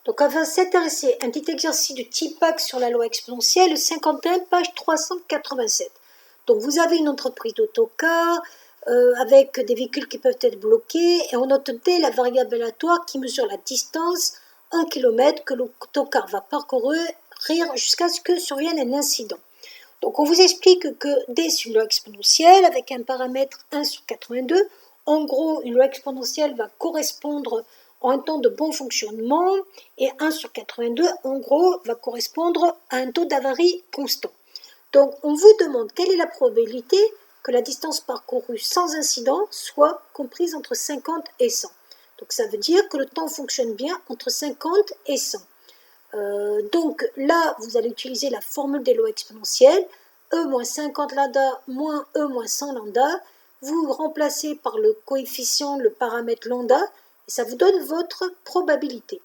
Donc on va s'intéresser à un petit exercice de type bac sur la loi exponentielle, 51, page 387. Donc vous avez une entreprise d'autocar avec des véhicules qui peuvent être bloqués et on note D la variable aléatoire qui mesure la distance en kilomètres que l'autocar va parcourir jusqu'à ce que survienne un incident. Donc on vous explique que D c'est une loi exponentielle avec un paramètre 1 sur 82. En gros, une loi exponentielle va correspondre à un temps de bon fonctionnement et 1 sur 82, en gros, va correspondre à un taux d'avarie constant. Donc on vous demande quelle est la probabilité que la distance parcourue sans incident soit comprise entre 50 et 100. Donc ça veut dire que le temps fonctionne bien entre 50 et 100. Donc là, vous allez utiliser la formule des lois exponentielles, E moins 50 lambda moins E moins 100 lambda. Vous remplacez par le coefficient, le paramètre lambda, et ça vous donne votre probabilité.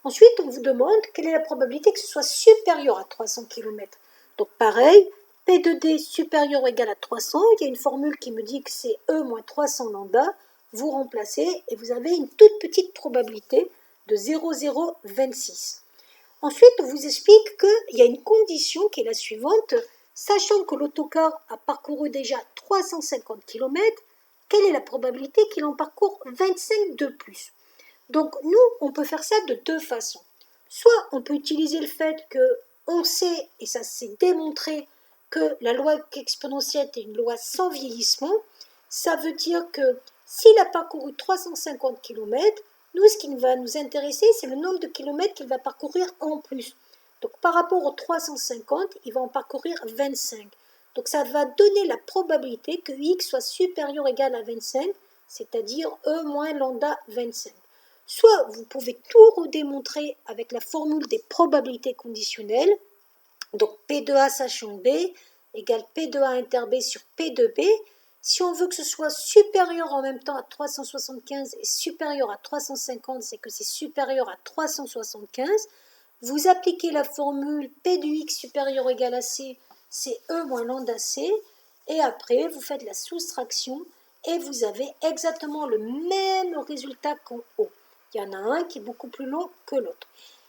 Ensuite, on vous demande quelle est la probabilité que ce soit supérieur à 300 km. Donc pareil, P de D supérieur ou égal à 300, il y a une formule qui me dit que c'est E moins 300 lambda. Vous remplacez et vous avez une toute petite probabilité de 0,026. Ensuite, on vous explique qu'il y a une condition qui est la suivante. Sachant que l'autocar a parcouru déjà 350 km, quelle est la probabilité qu'il en parcourt 25 de plus? Donc nous, on peut faire ça de deux façons. Soit on peut utiliser le fait qu'on sait, et ça s'est démontré, que la loi exponentielle est une loi sans vieillissement. Ça veut dire que s'il a parcouru 350 km, nous, ce qui va nous intéresser, c'est le nombre de kilomètres qu'il va parcourir en plus. Donc par rapport aux 350, il va en parcourir 25. Donc ça va donner la probabilité que x soit supérieur ou égal à 25, c'est-à-dire E moins lambda 25. Soit vous pouvez tout redémontrer avec la formule des probabilités conditionnelles. Donc P de A sachant B égale P de A inter B sur P de B. Si on veut que ce soit supérieur en même temps à 375 et supérieur à 350, c'est que c'est supérieur à 375. Vous appliquez la formule P de X supérieur ou égal à C, c'est E moins lambda C. Et après, vous faites la soustraction et vous avez exactement le même résultat qu'en haut. Il y en a un qui est beaucoup plus long que l'autre.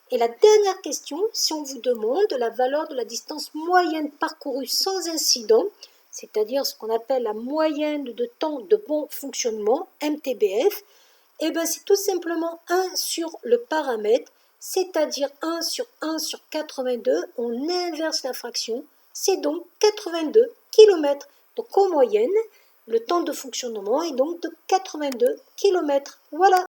Et la dernière question, si on vous demande la valeur de la distance moyenne parcourue sans incident, c'est-à-dire ce qu'on appelle la moyenne de temps de bon fonctionnement, MTBF, et bien c'est tout simplement 1 sur le paramètre, c'est-à-dire 1 sur 82, on inverse la fraction, c'est donc 82 km. Donc en moyenne, le temps de fonctionnement est donc de 82 km. Voilà.